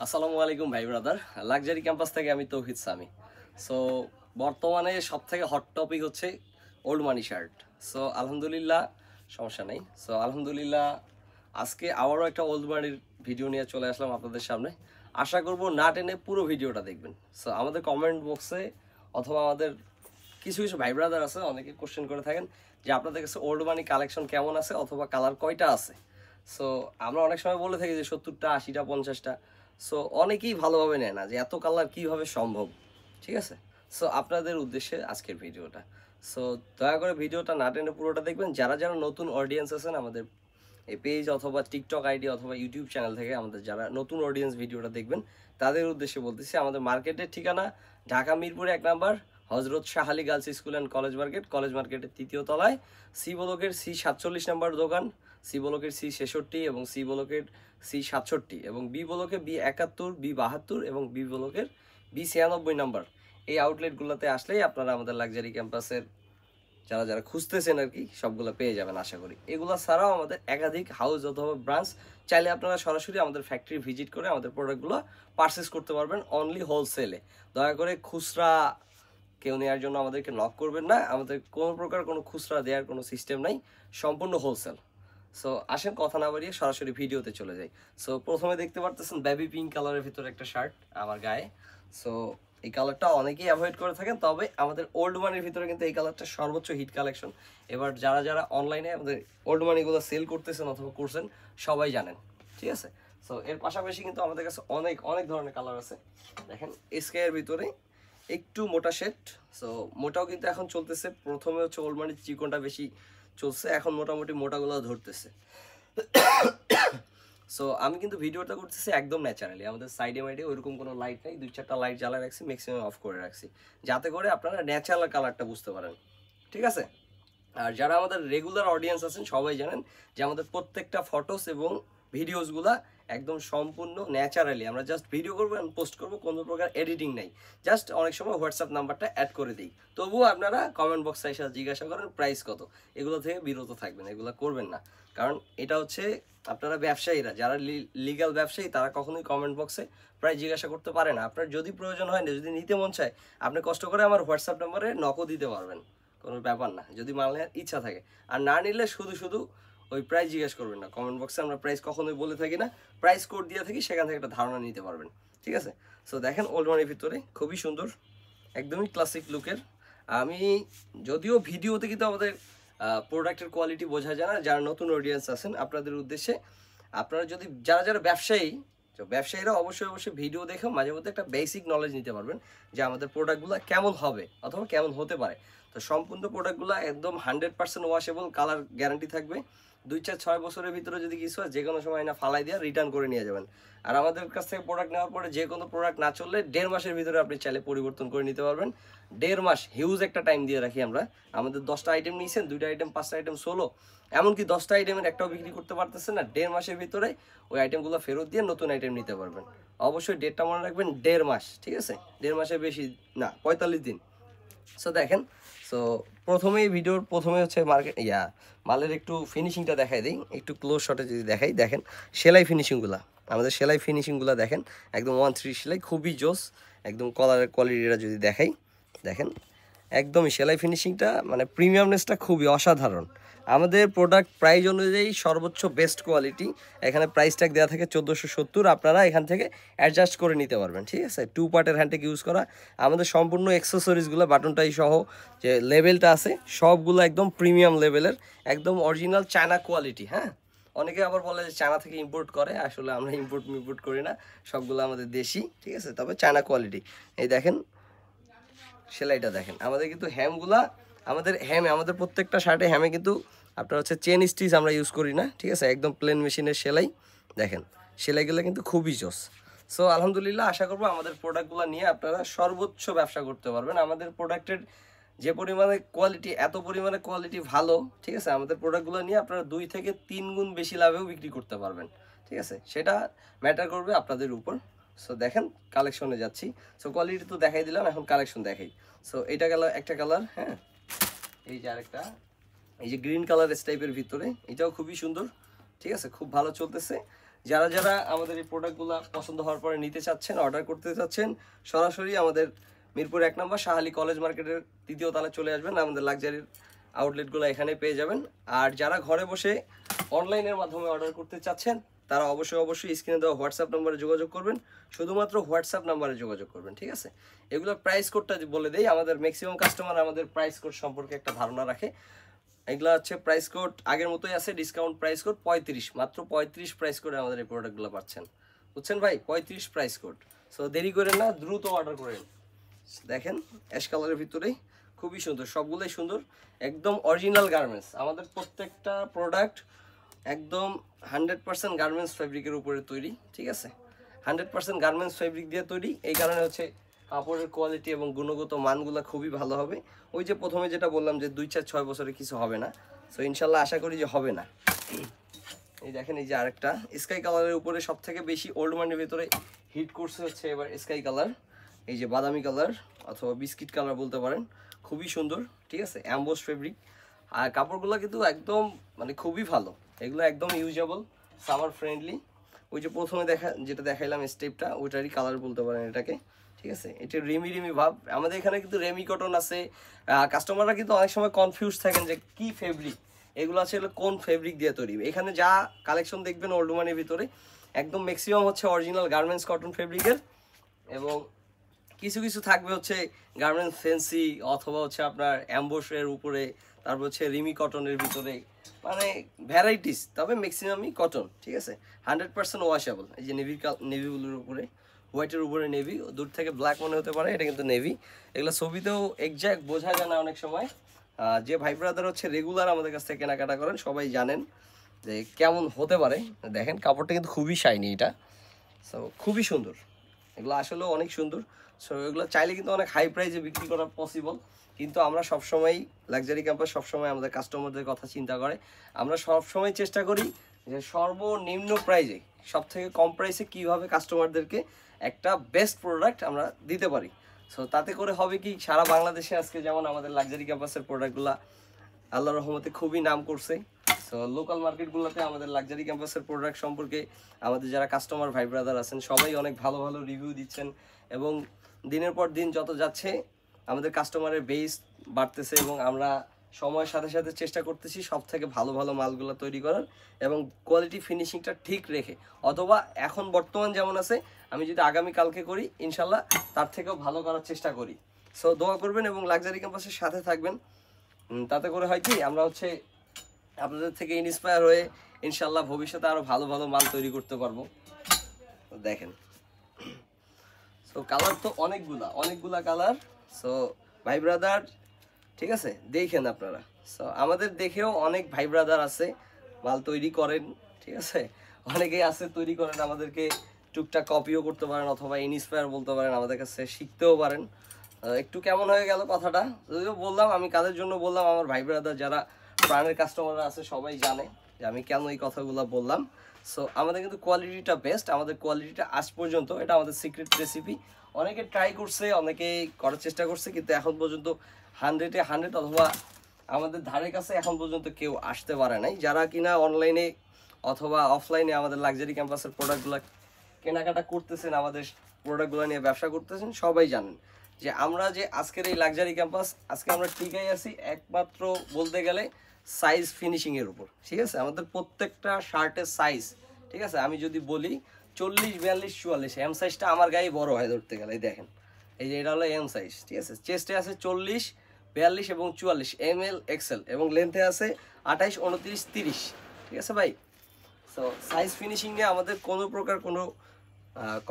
আসসালামু আলাইকুম ভাই ব্রাদার। লাক্সারি ক্যাম্পাস থেকে আমি তৌহিদ সামি। সো বর্তমানে সব থেকে হট টপিক হচ্ছে ওল্ড মানি শার্ট। সো আলহামদুলিল্লাহ, সমস্যা নেই। সো আলহামদুলিল্লাহ আজকে আবারও একটা ওল্ড মানির ভিডিও নিয়ে চলে আসলাম আপনাদের সামনে। আশা করব না টেনে পুরো ভিডিওটা দেখবেন। সো আমাদের কমেন্ট বক্সে অথবা আমাদের কিছু কিছু ভাই ব্রাদার আছে, অনেকে কোশ্চেন করে থাকেন যে আপনাদের কাছে ওল্ড মানি কালেকশন কেমন আছে অথবা কালার কয়টা আছে। সো আমরা অনেক সময় বলে থাকি যে 70টা 80টা 50টা। সো অনেকেই ভালোভাবে নেয় না যে এত কালার কিভাবে সম্ভব, ঠিক আছে। সো আপনাদের উদ্দেশ্যে আজকের ভিডিওটা। সো দয়া করে ভিডিওটা না টেনে পুরোটা দেখবেন। যারা যারা নতুন অডিয়েন্স আছেন আমাদের এই পেজ অথবা টিকটক আইডি অথবা ইউটিউব চ্যানেল থেকে আমাদের যারা নতুন অডিয়েন্স ভিডিওটা দেখবেন তাদের উদ্দেশ্যে বলতেছি, আমাদের মার্কেটের ঠিকানা ঢাকা মিরপুরে 1 নাম্বার হজরত Shah Ali girls school and college মার্কেটের 3য় তলায় সি ব্লকের C47 নাম্বার দোকান, সি ব্লকের C66 এবং সি ব্লকের C67 এবং বি ব্লকে B71, B72 এবং বি ব্লকের B96 নাম্বার। এই আউটলেটগুলোতে আসলেই আপনারা আমাদের লাক্সারি ক্যাম্পাসের যারা যারা খুঁজতেছেন আর কি সবগুলো পেয়ে যাবেন আশা করি। এগুলো ছাড়াও আমাদের একাধিক হাউস অথবা ব্রাঞ্চ, চাইলে আপনারা সরাসরি আমাদের ফ্যাক্টরি ভিজিট করে আমাদের প্রোডাক্টগুলো পারচেস করতে পারবেন অনলি হোলসেলে। দয়া করে খুচরা কেউ নেওয়ার জন্য আমাদেরকে নক করবেন না, আমাদের কোনো প্রকার কোনো খুচরা দেওয়ার কোনো সিস্টেম নাই, সম্পূর্ণ হোলসেল। সো আসেন কথা না বাড়িয়ে সরাসরি ভিডিওতে চলে যাই। সো প্রথমে দেখতে পারতেছেন বেবি পিঙ্ক কালারের ভিতরে একটা শার্ট আমার গায়ে। সো এই কালারটা অনেকেই অ্যাভয়েড করে থাকেন, তবে আমাদের ওল্ড মানির ভিতরে কিন্তু এই কালারটা সর্বোচ্চ হিট কালেকশন। এবার যারা যারা অনলাইনে আমাদের ওল্ড মানিগুলো সেল করতেছেন অথবা করছেন সবাই জানেন, ঠিক আছে। সো এর পাশাপাশি কিন্তু আমাদের কাছে অনেক অনেক ধরনের কালার আছে। দেখেন এসকে এর ভিতরে একটু মোটা শেড। সো মোটাও কিন্তু এখন চলতেছে, প্রথমে হচ্ছে ওল্ড মানির চিকনটা বেশি চলছে, এখন মোটামুটি মোটাগুলো ধরতেছে। সো আমি কিন্তু ভিডিওটা করতেছি একদম ন্যাচারালি, আমাদের সাইডে মাইডে ওইরকম কোনো লাইট নেই, 2-4টা লাইট জ্বালা রাখছি, ম্যাক্সিমাম অফ করে রাখছি যাতে করে আপনারা ন্যাচারাল কালারটা বুঝতে পারেন, ঠিক আছে। আর যারা আমাদের রেগুলার অডিয়েন্স আছেন সবাই জানেন যে আমাদের প্রত্যেকটা ফটোস এবং ভিডিওসগুলা একদম সম্পূর্ণ ন্যাচারালি, আমরা জাস্ট ভিডিও করবো এবং পোস্ট করবো, কোনো প্রকার এডিটিং নাই। জাস্ট অনেক সময় হোয়াটসঅ্যাপ নাম্বারটা অ্যাড করে দিই, তবুও আপনারা কমেন্ট বক্সে এসে জিজ্ঞাসা করেন প্রাইস কত। এগুলো থেকে বিরত থাকবেন, এগুলো করবেন না, কারণ এটা হচ্ছে আপনারা ব্যবসায়ীরা, যারা লিগ্যাল ব্যবসায়ী তারা কখনোই কমেন্ট বক্সে প্রায় জিজ্ঞাসা করতে পারে না। আপনার যদি প্রয়োজন হয় না, যদি নিতে মন চায়, আপনি কষ্ট করে আমার হোয়াটসঅ্যাপ নাম্বারে নকও দিতে পারবেন, কোনো ব্যাপার না, যদি মানলে ইচ্ছা থাকে। আর না নিলে শুধু শুধু ওই প্রাইস জিজ্ঞেস করবেন না, কমেন্ট বক্সে আমরা প্রাইস কখনোই বলে থাকি না, প্রাইস কোড দিয়ে থাকি, সেখান থেকে একটা ধারণা নিতে পারবেন, ঠিক আছে। সো দেখেন ওল্ড মানির ভিতরে খুবই সুন্দর, একদমই ক্লাসিক লুকের। আমি যদিও ভিডিওতে কিন্তু আমাদের প্রোডাক্টের কোয়ালিটি বোঝা যায় না, যারা নতুন অডিয়েন্স আছেন আপনাদের উদ্দেশ্যে, আপনারা যদি যারা যারা ব্যবসায়ী, তো ব্যবসায়ীরা অবশ্যই অবশ্যই ভিডিও দেখেও মাঝে মধ্যে একটা বেসিক নলেজ নিতে পারবেন যে আমাদের প্রোডাক্টগুলো কেমন হবে অথবা কেমন হতে পারে। তো সম্পূর্ণ প্রোডাক্টগুলো একদম 100% ওয়াশেবল, কালার গ্যারান্টি থাকবে। 2-4-6 বছরের ভিতরে যদি কিছু হয় যে কোনো সময় না ফালাই দিয়ে রিটার্ন করে নিয়ে যাবেন। আর আমাদের কাছ থেকে প্রোডাক্ট নেওয়ার পরে যে কোনো প্রোডাক্ট না চললে 1.5 মাসের ভিতরে আপনি চাইলে পরিবর্তন করে নিতে পারবেন। 1.5 মাস হিউজ একটা টাইম দিয়ে রাখি আমরা। আমাদের 10টা আইটেম নিয়েছেন, 2টা আইটেম 5টা আইটেম 16, এমনকি 10টা আইটেমের একটাও বিক্রি করতে পারতেছেন না, 1.5 মাসের ভিতরে ওই আইটেমগুলো ফেরত দিয়ে নতুন আইটেম নিতে পারবেন। অবশ্যই ডেটটা মনে রাখবেন, 1.5 মাস, ঠিক আছে। 1.5 মাসের বেশি না, 45 দিন। সো দেখেন, সো প্রথমেই ভিডিওর প্রথমে হচ্ছে মালের একটু ফিনিশিংটা দেখাই দিই, একটু ক্লোজ শটে যদি দেখাই, দেখেন সেলাই ফিনিশিংগুলো, আমাদের সেলাই ফিনিশিংগুলো দেখেন একদম 1-3 সেলাই, খুবই জোস। একদম কলারের কোয়ালিটিটা যদি দেখাই, দেখেন একদমই সেলাই ফিনিশিংটা মানে প্রিমিয়ামনেসটা খুবই অসাধারণ। আমাদের প্রোডাক্ট প্রাইস অনুযায়ী সর্বোচ্চ বেস্ট কোয়ালিটি, এখানে প্রাইস ট্যাগ দেওয়া থাকে 1470, আপনারা এখান থেকে অ্যাডজাস্ট করে নিতে পারবেন, ঠিক আছে। 2 পার্টের হ্যান্ডটেক ইউজ করা, আমাদের সম্পূর্ণ অ্যাক্সেসরিজগুলো বাটনটাই সহ যে লেভেলটা আছে সবগুলো একদম প্রিমিয়াম লেভেলের, একদম অরিজিনাল চায়না কোয়ালিটি। হ্যাঁ, অনেকে আবার বলে যে চায়না থেকে ইম্পোর্ট করে, আসলে আমরা ইম্পোর্ট করি না, সবগুলো আমাদের দেশি, ঠিক আছে, তবে চায়না কোয়ালিটি। এই দেখেন সেলাইটা দেখেন, আমাদের কিন্তু হ্যামগুলা, আমাদের প্রত্যেকটা শার্টে হ্যামে কিন্তু আপনার হচ্ছে চেন স্টিচ আমরা ইউজ করি না, ঠিক আছে, একদম প্লেন মেশিনের সেলাই। দেখেন সেলাইগুলো কিন্তু খুবই জোস। সো আলহামদুলিল্লাহ আশা করবো আমাদের প্রোডাক্টগুলো নিয়ে আপনারা সর্বোচ্চ ব্যবসা করতে পারবেন। আমাদের প্রোডাক্টের যে পরিমাণে কোয়ালিটি, এত পরিমাণে কোয়ালিটি ভালো, ঠিক আছে, আমাদের প্রোডাক্টগুলো নিয়ে আপনারা 2 থেকে 3 গুণ বেশি লাভেও বিক্রি করতে পারবেন, ঠিক আছে, সেটা ম্যাটার করবে আপনাদের উপর। সো দেখেন কালেকশনে যাচ্ছি। সো কোয়ালিটি তো দেখাই দিলাম, এখন কালেকশন দেখাই। সো এটা গেল একটা কালার, হ্যাঁ, এই যে আরেকটা, এই যে গ্রিন কালার টাইপের ভিতরে, এটাও খুবই সুন্দর, ঠিক আছে, খুব ভালো চলতেছে। যারা যারা আমাদের এই প্রোডাক্টগুলো পছন্দ হওয়ার পরে নিতে চাচ্ছেন, অর্ডার করতে চাচ্ছেন, সরাসরি আমাদের মিরপুর 1 নম্বর শাহালি কলেজ মার্কেটের 3য় তলায় চলে আসবেন, আমাদের লাক্সারির আউটলেটগুলো এখানে পেয়ে যাবেন। আর যারা ঘরে বসে অনলাইনের মাধ্যমে অর্ডার করতে চাচ্ছেন তারা অবশ্যই স্ক্রিনে দেওয়া হোয়াটসঅ্যাপ নম্বরে যোগাযোগ করবেন, শুধুমাত্র হোয়াটসঅ্যাপ নম্বরে যোগাযোগ করবেন, ঠিক আছে। এগুলোর প্রাইস কোডটা বলে দেই, আমাদের ম্যাক্সিমাম কাস্টমার আমাদের প্রাইস কোড সম্পর্কে একটা ধারণা রাখে। এগুলো হচ্ছে প্রাইস কোড আগের মতোই আছে, ডিসকাউন্ট প্রাইস কোড 35, মাত্র 35 প্রাইস কোডে আমাদের এই প্রোডাক্টগুলো পাচ্ছেন, বুঝছেন ভাই, 35 প্রাইস কোড। সো দেরি করেন না, দ্রুত অর্ডার করেন। দেখেন অ্যাশ কালারের ভিতরে খুবই সুন্দর, সবগুলোই সুন্দর, একদম অরিজিনাল গার্মেন্টস। আমাদের প্রত্যেকটা প্রোডাক্ট একদম 100% গার্মেন্টস ফেব্রিকের উপরে তৈরি, ঠিক আছে, 100% গার্মেন্টস ফেব্রিক দিয়ে তৈরি। এই কারণে হচ্ছে কাপড়ের কোয়ালিটি এবং গুণগত মানগুলো খুবই ভালো হবে। ওই যে প্রথমে যেটা বললাম যে 2, 4, 6 বছরে কিছু হবে না, সো ইনশাল্লাহ আশা করি যে হবে না। এই দেখেন, এই যে আরেকটা স্কাই কালারের উপরে সব থেকে বেশি ওল্ড মানির ভিতরে হিট করছে হচ্ছে এবার স্কাই কালার, এই যে বাদামি কালার অথবা বিস্কিট কালার বলতে পারেন, খুবই সুন্দর, ঠিক আছে, অ্যাম্বোস ফেব্রিক। আর কাপড়গুলো কিন্তু একদম মানে খুবই ভালো, এগুলো একদম ইউজেবল, সামার ফ্রেন্ডলি। ওই যে প্রথমে যেটা দেখাইলাম স্টেপটা, ওইটারই কালার বলতে পারেন এটাকে, ঠিক আছে। এটা রেমি ভাব। আমাদের এখানে কিন্তু রেমি কটন আছে, কাস্টমাররা কিন্তু অনেক সময় কনফিউজ থাকেন যে কি ফেব্রিক, এগুলো আছে কোন ফেব্রিক দিয়ে তৈরি। এখানে যা কালেকশন দেখবেন ওল্ড মানির ভিতরে একদম ম্যাক্সিমাম হচ্ছে অরিজিনাল গার্মেন্টস কটন ফেব্রিকের, এবং কিছু কিছু থাকবে হচ্ছে গার্মেন্টস ফ্যান্সি অথবা হচ্ছে আপনার অ্যাম্বোসের উপরে, তারপর হচ্ছে রিমি কটনের ভিতরে, মানে ভ্যারাইটিস, তবে ম্যাক্সিমামই কটন, ঠিক আছে, 100% ওয়াশেবল। এই যে নেভি ব্লুর উপরে, হোয়াইটের উপরে নেভি, দূর থেকে ব্ল্যাক মনে হতে পারে, এটা কিন্তু নেভি। এগুলো ছবিতেও এক্স্যাক্ট বোঝা যায় না অনেক সময়। যে ভাই ব্রাদার হচ্ছে রেগুলার আমাদের কাছ থেকে কেনাকাটা করেন সবাই জানেন যে কেমন হতে পারে। দেখেন কাপড়টা কিন্তু খুবই শাইনি, এটা সো খুবই সুন্দর, এগুলো আসলেও অনেক সুন্দর। সো এগুলো চাইলে কিন্তু অনেক হাই প্রাইসে বিক্রি করা পসিবল, কিন্তু আমরা সবসময় লাক্সারি ক্যাম্পাস সবসময় আমাদের কাস্টমারদের কথা চিন্তা করে, আমরা সবসময় চেষ্টা করি যে সর্বনিম্ন প্রাইসে, সব থেকে কম প্রাইসে কীভাবে কাস্টমারদেরকে একটা বেস্ট প্রোডাক্ট আমরা দিতে পারি। সো তাতে করে হবে কি, সারা বাংলাদেশে আজকে যেমন আমাদের লাক্সারি ক্যাম্পাসের প্রোডাক্টগুলো আল্লাহর রহমতে খুবই নাম করছে। সো লোকাল মার্কেটগুলোতে আমাদের লাক্সারি ক্যাম্পাসের প্রোডাক্ট সম্পর্কে আমাদের যারা কাস্টমার ভাই ব্রাদার আছেন সবাই অনেক ভালো ভালো রিভিউ দিচ্ছেন, এবং দিনের পর দিন যত যাচ্ছে আমাদের কাস্টমারের বেস বাড়তেছে, এবং আমরা সময়ের সাথে সাথে চেষ্টা করতেছি সব থেকে ভালো ভালো মালগুলো তৈরি করার, এবং কোয়ালিটি ফিনিশিংটা ঠিক রেখে, অথবা এখন বর্তমান যেমন আছে আমি যদি আগামী কালকে করি ইনশাল্লাহ তার থেকেও ভালো করার চেষ্টা করি। সো দোয়া করবেন এবং লাক্সারি ক্যাম্পাসের সাথে থাকবেন, তাতে করে হয় কি আমরা হচ্ছে আপনাদের থেকে ইন্সপায়ার হয়ে ইনশাল্লাহ ভবিষ্যতে আরো ভালো ভালো মাল তৈরি করতে পারবো। দেখেন সো কালার তো অনেকগুলা কালার। সো ভাই ব্রাদার, ঠিক আছে, দেখেন আপনারা। সো আমাদের দেখেও অনেক ভাই ব্রাদার আছে মাল তৈরি করেন, ঠিক আছে, অনেকেই আছে তৈরি করেন, আমাদেরকে টুকটাক কপিও করতে পারেন অথবা ইন্সপায়ার বলতে পারেন, আমাদের কাছে শিখতেও পারেন। একটু কেমন হয়ে গেল কথাটা, যদিও বললাম আমি কাদের জন্য বললাম, আমার ভাই ব্রাদার যারা প্রাণের কাস্টমাররা আছে সবাই জানে যে আমি কেন এই কথাগুলো বললাম। সো আমাদের কিন্তু কোয়ালিটিটা বেস্ট, আমাদের কোয়ালিটিটা আজ পর্যন্ত এটা আমাদের সিক্রেট রেসিপি। অনেকে ট্রাই করছে, অনেকে করার চেষ্টা করছে, কিন্তু এখন পর্যন্ত 100-এ 100 অথবা আমাদের ধারে কাছে এখন পর্যন্ত কেউ আসতে পারে নাই। যারা কিনা অনলাইনে অথবা অফলাইনে আমাদের লাক্সারি ক্যাম্পাসের প্রোডাক্টগুলো কেনাকাটা করতেছেন, আমাদের প্রোডাক্টগুলো নিয়ে ব্যবসা করতেছেন, সবাই জানেন যে আমরা যে আজকের এই লাক্সারি ক্যাম্পাস আজকে আমরা টিকাই আছি একমাত্র বলতে গেলে সাইজ ফিনিশিংয়ের উপর, ঠিক আছে। আমাদের প্রত্যেকটা শার্টের সাইজ, ঠিক আছে, আমি যদি বলি 40, 42, 44, এম সাইজটা আমার গায়ে বড় হয় ধরতে গেলে। দেখেন এই যে এটা হলো এম সাইজ, ঠিক আছে, চেস্টে আছে 40, 42 এবং 44 ML XL, এবং লেন্থে আছে 28, 29, 30, ঠিক আছে ভাই। সো সাইজ ফিনিশিং নিয়ে আমাদের কোনো প্রকার কোনো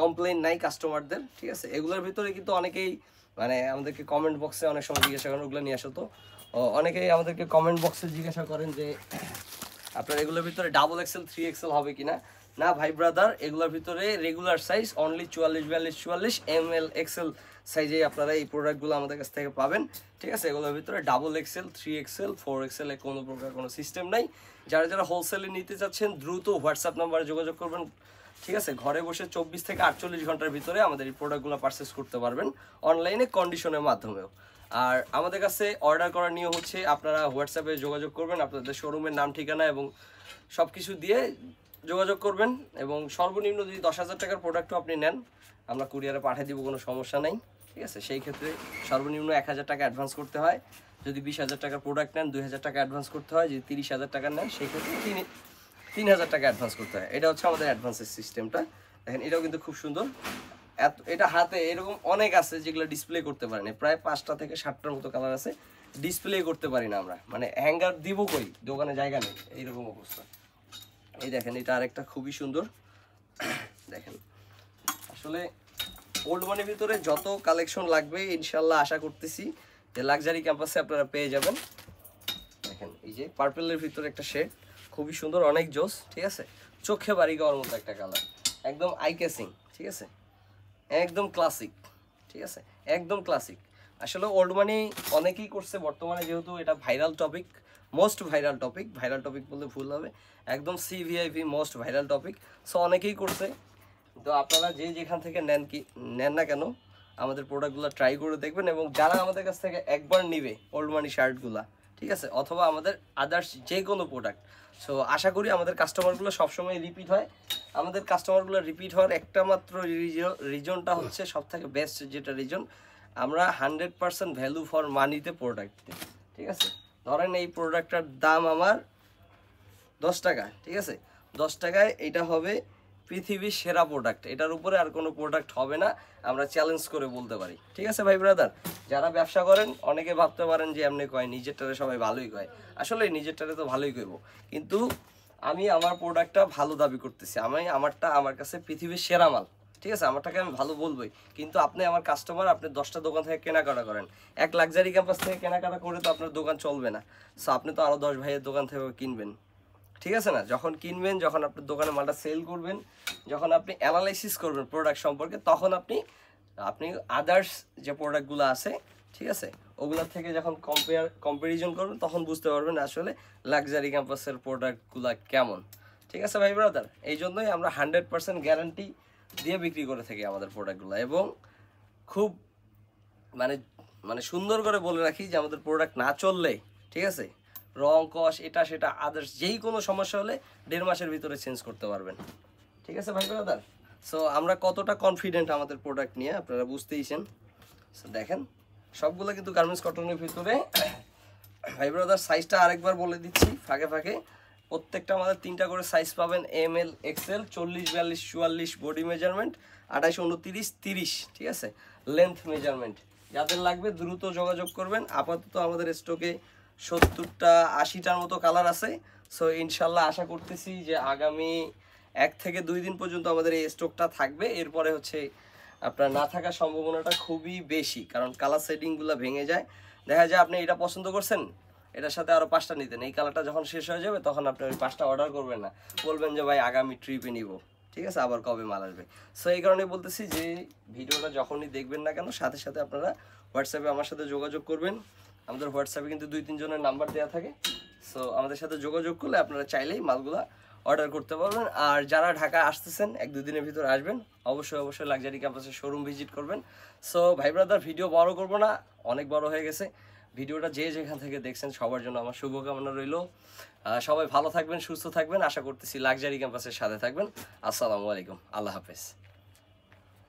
কমপ্লেন নাই কাস্টমারদের, ঠিক আছে। এগুলোর ভিতরে কিন্তু অনেকেই মানে আমাদেরকে কমেন্ট বক্সে অনেক সময় জিজ্ঞাসা করেন ওগুলো নিয়ে আসো তো, অনেকেই আমাদেরকে কমেন্ট বক্সে জিজ্ঞাসা করেন যে আপনার এগুলোর ভিতরে ডাবল এক্সেল 3XL হবে কিনা। না ভাই ব্রাদার, এগুলোর ভিতরে regular size only 44, 42, 44 ML XL সাইজে আপনারা এই প্রোডাক্টগুলো আমাদের কাছ থেকে পাবেন, ঠিক আছে। এগুলোর ভিতরে ডাবল এক্সেল, 3XL, 4XL এ কোনো প্রকার কোনো সিস্টেম নাই। যারা যারা হোলসেলে নিতে চাচ্ছেন দ্রুত হোয়াটসঅ্যাপ নাম্বারে যোগাযোগ করবেন, ঠিক আছে। ঘরে বসে 24 থেকে 48 ঘন্টার ভিতরে আমাদের এই প্রোডাক্টগুলো পারচেস করতে পারবেন অনলাইনে কন্ডিশনের মাধ্যমেও। আর আমাদের কাছে অর্ডার করার নিয়ম হচ্ছে আপনারা হোয়াটসঅ্যাপে যোগাযোগ করবেন, আপনাদের শোরুমের নাম ঠিকানা এবং সব কিছু দিয়ে যোগাযোগ করবেন এবং সর্বনিম্ন যদি 10,000 টাকার প্রোডাক্টও আপনি নেন আমরা কুরিয়ারে পাঠিয়ে দিব, কোনো সমস্যা নেই। ঠিক আছে, সেই ক্ষেত্রে সর্বনিম্ন 1,000 টাকা অ্যাডভান্স করতে হয়। যদি 20,000 টাকার প্রোডাক্ট নেন 2,000 টাকা অ্যাডভান্স করতে হয়। যদি 30,000 টাকা নেন সেই ক্ষেত্রে 3,000 টাকা অ্যাডভান্স করতে হয়। এটা হচ্ছে আমাদের অ্যাডভান্সের সিস্টেমটা। দেখেন এটাও কিন্তু খুব সুন্দর। এটা হাতে এরকম অনেক আছে যেগুলো ডিসপ্লে করতে পারেন, প্রায় 5টা থেকে 7টার মতো কালার আছে, ডিসপ্লে করতে পারি না আমরা, মানে হ্যাঙ্গার দিব কই, দোকানে জায়গা নেই, এইরকম অবস্থা। এই দেখেন এটা আরেকটা খুবই সুন্দর। দেখেন আসলে ওল্ড মানির ভিতরে যত কালেকশন লাগবে ইনশাল্লাহ আশা করতেছি যে লাক্সারি ক্যাম্পাসে আপনারা পেয়ে যাবেন। দেখেন এই যে পার্পেলের ভিতরে একটা শেড খুবই সুন্দর, অনেক জোস। ঠিক আছে, চোখে বাড়ি গাওয়ার মতো একটা কালার, একদম আই ক্যাচিং। ঠিক আছে, একদম ক্লাসিক। ঠিক আছে, একদম ক্লাসিক। আসলে ওল্ড মানি অনেকেই করছে বর্তমানে, যেহেতু এটা viral topic, most viral topic, viral topic বললে ভুল হবে, একদম CVIP most viral topic. So অনেকেই করছে। তো আপনারা যে যেখান থেকে নেন না কেন আমাদের প্রোডাক্টগুলো ট্রাই করে দেখবেন, এবং যারা আমাদের কাছ থেকে একবার নিবে ওল্ড মানি শার্টগুলা, ঠিক আছে, অথবা আমাদের আদার্স যে কোনো প্রোডাক্ট, সো আশা করি আমাদের কাস্টমারগুলো সবসময় রিপিট হয়। আমাদের কাস্টমারগুলো রিপিট হওয়ার একটা মাত্র রিজনটা হচ্ছে সবথেকে বেস্ট যেটা রিজন, আমরা 100% ভ্যালু ফর মানিতে প্রোডাক্ট দিই। ঠিক আছে, ধরেন এই প্রোডাক্টটার দাম আমার 10 টাকা। ঠিক আছে, 10 টাকায় এটা হবে পৃথিবীর সেরা প্রোডাক্ট, এটার উপরে আর কোনো প্রোডাক্ট হবে না, আমরা চ্যালেঞ্জ করে বলতে পারি। ঠিক আছে ভাই ব্রাদার, যারা ব্যবসা করেন অনেকে ভাবতে পারেন যে এমনি কয়, নিজেরটারে সবাই ভালোই কয়, আসলে নিজেরটারে তো ভালোই কইব, কিন্তু আমি আমার প্রোডাক্টটা ভালো দাবি করতেছি, আমারটা আমার কাছে পৃথিবীর সেরা মাল। ঠিক আছে, আমারটাকে আমি ভালো বলবোই, কিন্তু আপনি আমার কাস্টমার, আপনি 10টা দোকান থেকে কেনাকাটা করেন, এক লাক্সারি ক্যাম্পাস থেকে কেনাকাটা করে তো আপনার দোকান চলবে না। সো আপনি তো আরও 10 ভাইয়ের দোকান থেকে কিনবেন। ঠিক আছে না, যখন কিনবেন, যখন আপনার দোকানে মালটা সেল করবেন, যখন আপনি অ্যানালাইসিস করবেন প্রোডাক্ট সম্পর্কে, তখন আপনি আদার্স যে প্রোডাক্টগুলো আছে, ঠিক আছে, ওগুলোর থেকে যখন কম্পারিজন করবেন তখন বুঝতে পারবেন আসলে লাক্সারি ক্যাম্পাসের প্রোডাক্টগুলো কেমন। ঠিক আছে ভাই ব্রাদার, এই জন্যই আমরা 100% গ্যারান্টি দিয়ে বিক্রি করে থাকি আমাদের প্রোডাক্টগুলো, এবং খুব মানে মানে সুন্দর করে বলে রাখি যে আমাদের প্রোডাক্ট না চললে, ঠিক আছে, রং কস এটা সেটা আদার্স যেই কোনো সমস্যা হলে 1.5 মাসের ভিতরে চেঞ্জ করতে পারবেন। ঠিক আছে ভাই ব্রাদার, সো আমরা কতটা কনফিডেন্ট আমাদের প্রোডাক্ট নিয়ে আপনারা বুঝতেইছেন। সো দেখেন সবগুলো কিন্তু গার্মেন্টস কটনের ভিতরে। ভাই ব্রাদার সাইজটা আরেকবার বলে দিচ্ছি ফাঁকে ফাঁকে, প্রত্যেকটা আমাদের 3টা করে সাইজ পাবেন, ML XL, 40 42 44 বডি মেজারমেন্ট, 28 29 30। ঠিক আছে, লেন্থ মেজারমেন্ট। যাদের লাগবে দ্রুত যোগাযোগ করবেন। আপাতত আমাদের স্টকে 70টা 80টার মতো কালার আছে। সো ইনশাল্লাহ আশা করতেছি যে আগামী 1 থেকে 2 দিন পর্যন্ত আমাদের এই স্টকটা থাকবে, এরপরে হচ্ছে আপনার না থাকার সম্ভাবনাটা খুবই বেশি, কারণ কালার সেটিংগুলো ভেঙে যায়। দেখা যায় আপনি এটা পছন্দ করছেন, এটার সাথে আরও 5টা নিতেন, এই কালারটা যখন শেষ হয়ে যাবে তখন আপনি ওই 5টা অর্ডার করবেন না, বলবেন যে ভাই আগামী ট্রিপে নিব। ঠিক আছে, আবার কবে মাল আসবে। সো এই কারণে বলতেছি যে ভিডিওটা যখনই দেখবেন না কেন সাথে সাথে আপনারা হোয়াটসঅ্যাপে আমার সাথে যোগাযোগ করবেন। আমাদের হোয়াটসঅ্যাপে কিন্তু 2-3 জনের নাম্বার দেওয়া থাকে। সো আমাদের সাথে যোগাযোগ করলে আপনারা চাইলেই মালগুলা অর্ডার করতে পারবেন। আর যারা ঢাকা আসতেছেন 1-2 দিনের ভিতর আসবেন, অবশ্যই লাক্সারি ক্যাম্পাসের শোরুম ভিজিট করবেন। সো ভাই ব্রাদার ভিডিও বড় করব না, অনেক বড় হয়ে গেছে। ভিডিওটা যে যেখান থেকে দেখছেন সবার জন্য আমার শুভকামনা রইল। সবাই ভালো থাকবেন, সুস্থ থাকবেন, আশা করতেছি লাক্সারি ক্যাম্পাসের সাথে থাকবেন। আসসালামু আলাইকুম, আল্লাহ হাফেজ।